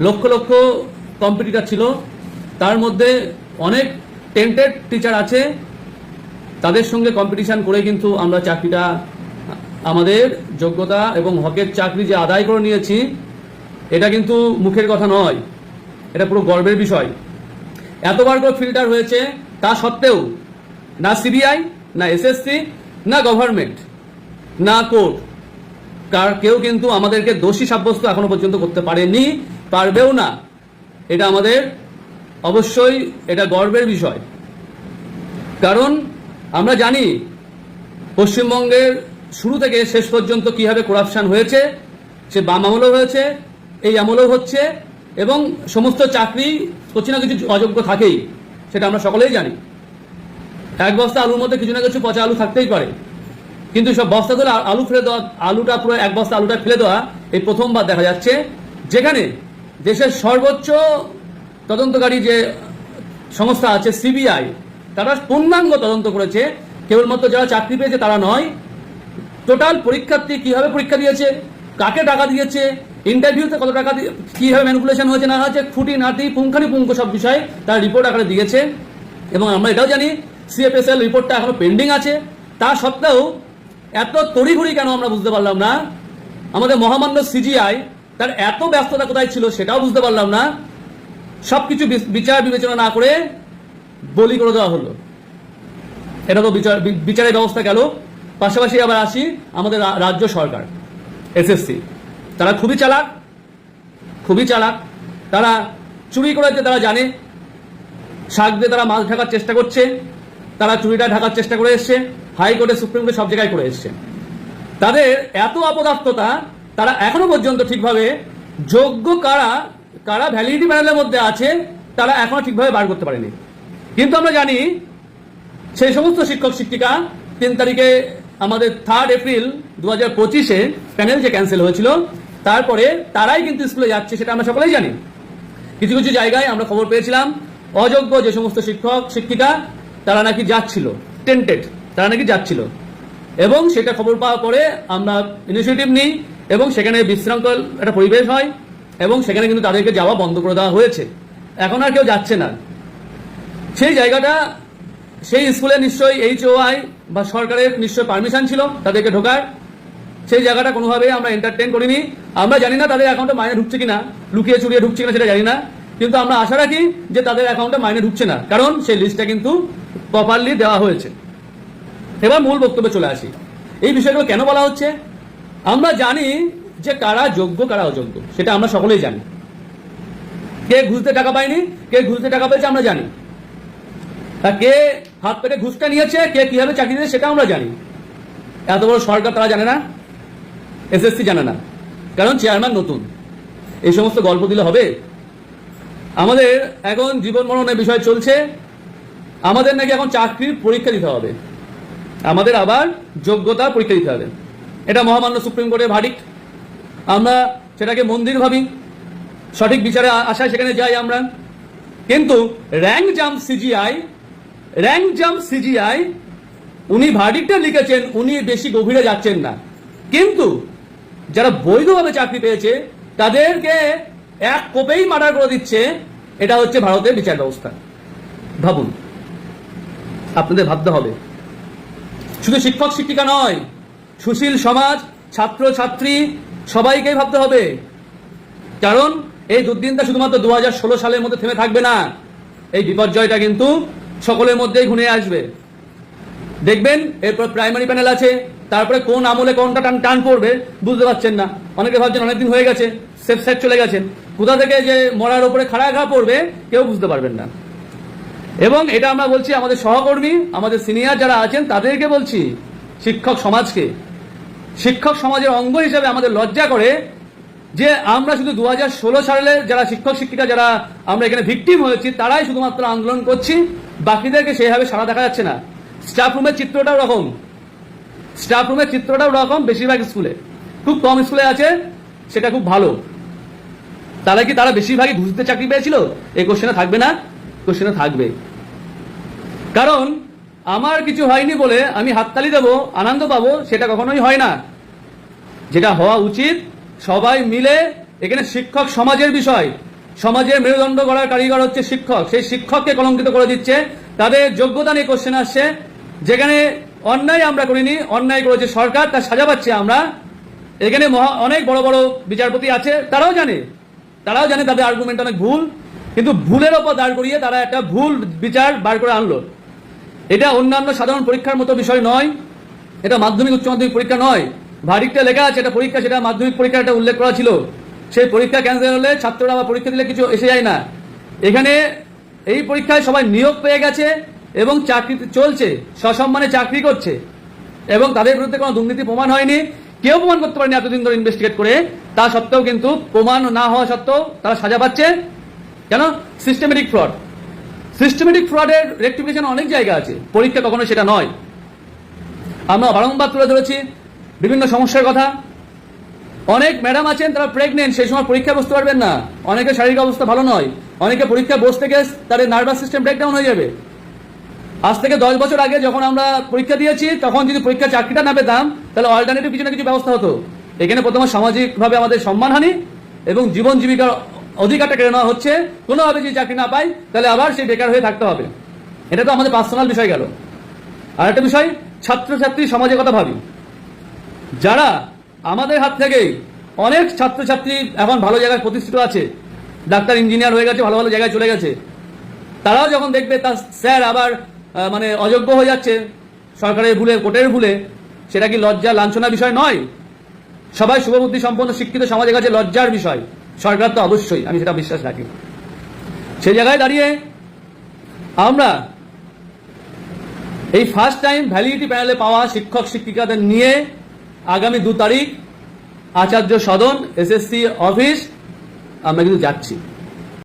Lakh lakh competitor ছিল, তার মধ্যে অনেক টেন্টেড টিচার আছে, তাদের সঙ্গে কম্পিটিশন করে কিন্তু আমরা চাকরিটা আমাদের যোগ্যতা এবং হকের চাকরি যে আদায় করে নিয়েছি, এটা কিন্তু মুখের কথা নয়, এটা পুরো গর্বের বিষয়। এতবার করে ফিল্টার হয়েছে, তা সত্ত্বেও না সিবিআই, না এসএসসি, না গভর্নমেন্ট, না কোর্ট, কেউ কিন্তু আমাদেরকে দোষী সাব্যস্ত এখনো পর্যন্ত করতে পারেনি, পারবেও না। এটা আমাদের অবশ্যই এটা গর্বের বিষয়। কারণ আমরা জানি পশ্চিমবঙ্গের শুরু থেকে শেষ পর্যন্ত কিভাবে করাপশন হয়েছে, সে বাম আমলেও হয়েছে, এই আমলেও হচ্ছে, এবং সমস্ত চাকরি কিছু না কিছু অযোগ্য থাকেই, সেটা আমরা সকলেই জানি। এক বস্তা আলুর মধ্যে কিছু না কিছু পচা আলু থাকতেই পারে, কিন্তু সব বস্তা ধরে আলু ফেলে দেওয়া, আলুটা পুরো এক বস্তা আলুটা ফেলে দেওয়া এই প্রথমবার দেখা যাচ্ছে, যেখানে দেশের সর্বোচ্চ তদন্তকারী যে সংস্থা আছে সিবিআই, তারা পূর্ণাঙ্গ তদন্ত করেছে। কেবলমাত্র যারা চাকরি পেয়েছে তারা নয়, টোটাল পরীক্ষার্থী কিভাবে পরীক্ষা দিয়েছে, কাকে টাকা দিয়েছে, ইন্টারভিউতে কত টাকা দিয়ে কিভাবে ম্যানিপুলেশন হয়েছে না হয়েছে, খুঁটিনাটি পুঙ্খানুপুঙ্খ সব বিষয় তারা রিপোর্ট আকারে দিয়েছে। এবং আমরা এটাও জানি সিএফএসএল রিপোর্টটা এখনো পেন্ডিং আছে। তা সত্ত্বেও এত তড়িঘড়ি কেন আমরা বুঝতে পারলাম না। আমাদের মহামান্য সিজিআই তার এত ব্যস্ততা কোথায় ছিল সেটাও বুঝতে পারলাম না। সবকিছু বিচার বিবেচনা না করে বলি করে দেওয়া হলো। এটা তো বিচারের ব্যবস্থা গেল। পাশাপাশি আবার আসি আমাদের রাজ্য সরকার, এসএসসি, তারা খুবই চালাক, খুবই চালাক। তারা চুরি করেছে, তারা জানে, শাক দিয়ে তারা মাছ ঢাকার চেষ্টা করছে, তারা চুরিটা ঢাকার চেষ্টা করে এসছে, হাইকোর্টে, সুপ্রিম কোর্টে, সব জায়গায় করে এসছে। তাদের এত অপদার্থতা, তারা এখনো পর্যন্ত ঠিকভাবে যোগ্য কারা কারা ভ্যালিডিটি প্যানেলের মধ্যে আছে তারা এখনো ঠিকভাবে বার করতে পারেনি। কিন্তু আমরা জানি সেই সমস্ত শিক্ষক শিক্ষিকা 3 তারিখে আমাদের 3 এপ্রিল 2025-এ প্যানেল যে ক্যান্সেল হয়েছিল, তারপরে তারাই কিন্তু স্কুলে যাচ্ছে, সেটা আমরা সকলেই জানি। কিছু কিছু জায়গায় আমরা খবর পেয়েছিলাম অযোগ্য যে সমস্ত শিক্ষক শিক্ষিকা তারা নাকি যাচ্ছিল, টেন্টেড, তারা নাকি যাচ্ছিল। এবং সেটা খবর পাওয়ার পরে আমরা ইনিশিয়েটিভ নিই এবং সেখানে বিশৃঙ্খল একটা পরিবেশ হয় এবং সেখানে কিন্তু তাদেরকে যাওয়া বন্ধ করে দেওয়া হয়েছে। এখন আর কেউ যাচ্ছে না। সেই জায়গাটা, সেই স্কুলে নিশ্চয়ই HOI বা সরকারের নিশ্চয়ই পারমিশন ছিল তাদেরকে ঢোকার। সেই জায়গাটা কোনোভাবেই আমরা এন্টারটেন করিনি। আমরা জানি না তাদের অ্যাকাউন্টে মাইনে ঢুকছে কিনা, লুকিয়ে চুরিয়ে ঢুকছে কিনা সেটা জানি না, কিন্তু আমরা আশা রাখি যে তাদের অ্যাকাউন্টে মাইনে ঢুকছে না, কারণ সেই লিস্টটা কিন্তু প্রপারলি দেওয়া হয়েছে। এবার মূল বক্তব্যে চলে আসি। এই বিষয়গুলো কেন বলা হচ্ছে? আমরা জানি যে কারা যোগ্য কারা অযোগ্য, সেটা আমরা সকলেই জানি। কে ঘুষতে টাকা পায়নি, কে ঘুষতে টাকা পেয়েছে আমরা জানি। কে হাত পেটে ঘুষটা নিয়েছে, কে কিভাবে চাকরি দিয়েছে সেটা আমরা জানি। এত বড় সরকার তারা জানে না, এসএসসি জানে না, কারণ চেয়ারম্যান নতুন। এই সমস্ত গল্প দিলে হবে? আমাদের এখন জীবন মরণের বিষয় চলছে, আমাদের নাকি এখন চাকরির পরীক্ষা দিতে হবে, আমাদের আবার যোগ্যতার পরীক্ষা দিতে হবে। এটা মহামান্য সুপ্রিম কোর্টের ভার্ডিক্ট। আমরা সেটাকে মন্দির ভাবি, সঠিক বিচারে আসায় সেখানে যাই আমরা। কিন্তু র্যাঙ্ক জাম্প সিজিআই উনি ভার্ডিক্টটা লিখেছেন, উনি বেশি গভীরে যাচ্ছেন না, কিন্তু যারা বৈধভাবে চাকরি পেয়েছে তাদেরকে এক কোপেই মার্ডার করে দিচ্ছে। এটা হচ্ছে ভারতের বিচার ব্যবস্থা। ভাবুন, আপনাদের ভাবতে হবে। শুধু শিক্ষক শিক্ষিকা নয়, সুশীল সমাজ, ছাত্র ছাত্রী, সবাইকেই ভাবতে হবে। কারণ এই দুর্দিনটা শুধুমাত্র 2016 সালের মধ্যে থেমে থাকবে না। এই বিপর্যয়টা কিন্তু সকলের মধ্যেই ঘুরে আসবে। দেখবেন এরপর প্রাইমারি প্যানেল আছে, তারপরে কোন আমলে কোনটা টান পড়বে বুঝতে পারছেন না। অনেকে ভাবছেন অনেকদিন হয়ে গেছে, সেফ সাইড চলে গেছেন, কোথা থেকে যে মরার উপরে খাড়া ঘা পড়বে কেউ বুঝতে পারবেন না। এবং এটা আমরা বলছি আমাদের সহকর্মী, আমাদের সিনিয়র যারা আছেন তাদেরকে বলছি, শিক্ষক সমাজকে, শিক্ষক সমাজের অঙ্গ হিসেবে আমাদের লজ্জা করে যে আমরা শুধু 2016 সালে যারা শিক্ষক শিক্ষিকা যারা আমরা এখানে ভিকটিম হয়েছি তারাই শুধুমাত্র আন্দোলন করছি, বাকিদেরকে সেইভাবে সাড়া দেখা যাচ্ছে না। স্টাফ রুমের চিত্রটাও রকম, বেশিরভাগ স্কুলে, খুব কম স্কুলে আছে সেটা খুব ভালো। তারা বেশিরভাগই ঘুষতে চাকরি পেয়েছিল? এই কোশ্চেনে থাকবে না? কোশ্চেনে থাকবে। কারণ আমার কিছু হয়নি বলে আমি হাততালি দেবো, আনন্দ পাবো, সেটা কখনোই হয় না। যেটা হওয়া উচিত সবাই মিলে, এখানে শিক্ষক সমাজের বিষয়, সমাজের মেরুদণ্ড গড়ার কারিগর হচ্ছে শিক্ষক, সেই শিক্ষককে কলঙ্কিত করে দিচ্ছে। তাদের যোগ্যতা নিয়ে কোশ্চেন আসছে, যেখানে অন্যায় আমরা করিনি, অন্যায় করেছে সরকার, তার সাজা পাচ্ছি আমরা। এখানে অনেক বড় বড় বিচারপতি আছে, তারাও জানে তাদের আর্গুমেন্ট অনেক ভুল, কিন্তু ভুলের ওপর দাঁড় করিয়ে তারা একটা ভুল বিচার বার করে আনলো। এটা অন্যান্য সাধারণ পরীক্ষার মতো বিষয় নয়, এটা মাধ্যমিক উচ্চ মাধ্যমিক পরীক্ষা নয়। ভারিকটা লেখা আছে এটা পরীক্ষা, সেটা মাধ্যমিক পরীক্ষার একটা উল্লেখ করা ছিল। সেই পরীক্ষা ক্যান্সেল হলে ছাত্ররা আবার পরীক্ষা দিলে কিছু এসে যায় না। এখানে এই পরীক্ষায় সবাই নিয়োগ পেয়ে গেছে এবং চাকরি চলছে, সসম্মানে চাকরি করছে, এবং তাদের বিরুদ্ধে কোনো দুর্নীতি প্রমাণ হয়নি, কেউ প্রমাণ করতে পারেনি এতদিন ধরে ইনভেস্টিগেট করে। তা সত্ত্বেও কিন্তু প্রমাণ না হওয়া সত্ত্বেও তারা সাজা পাচ্ছে। কেন? সিস্টেমেটিক ফ্রডের রেকটিফিকেশন অনেক জায়গা আছে, পরীক্ষা কখনো সেটা নয়। আমরা বারংবার তুলে ধরেছি বিভিন্ন সমস্যার কথা। অনেক ম্যাডাম আছেন তারা প্রেগনেন্ট, সেই সময় পরীক্ষা বসতে পারবেন না, অনেকের শারীরিক অবস্থা ভালো নয়, অনেকে পরীক্ষা বসতে গিয়ে তাদের নার্ভাস সিস্টেম ব্রেকডাউন হয়ে যাবে। আজ থেকে 10 বছর আগে যখন আমরা পরীক্ষা দিয়েছি, তখন যদি পরীক্ষা চাকরিটা না পেতাম, তাহলে অল্টারনেটিভ কিছু না কিছু ব্যবস্থা হতো। এখানে প্রথমে সামাজিকভাবে আমাদের সম্মানহানি এবং জীবন জীবিকার অধিকারটা কেড়ে নেওয়া হচ্ছে। কোনোভাবে যদি চাকরি না পাই, তাহলে আবার সেই বেকার হয়ে থাকতে হবে। এটা তো আমাদের পার্সোনাল বিষয় গেল। আর একটা বিষয়, ছাত্রছাত্রী সমাজের কথা ভাবি। যারা আমাদের হাত থেকেই অনেক ছাত্রছাত্রী এখন ভালো জায়গায় প্রতিষ্ঠিত আছে, ডাক্তার ইঞ্জিনিয়ার হয়ে গেছে, ভালো ভালো জায়গায় চলে গেছে, তারাও যখন দেখবে তার স্যার আবার মানে অযোগ্য হয়ে যাচ্ছে সরকারের ভুলে, কোর্টের ভুলে, সেটা কি লজ্জা লাঞ্ছনা বিষয় নয়? সবাই শুভবুদ্ধি সম্পন্ন শিক্ষিত সমাজের কাছে লজ্জার বিষয়, সরকার তো অবশ্যই, আমি সেটা বিশ্বাস রাখি। সেই জায়গায় দাঁড়িয়ে আমরা এই ফার্স্ট টাইম ভ্যালিডিটি প্যানেলে পাওয়া শিক্ষক শিক্ষিকাদের নিয়ে আগামী 2 তারিখ আচার্য সদন SSC অফিস আমরা কিন্তু যাচ্ছি।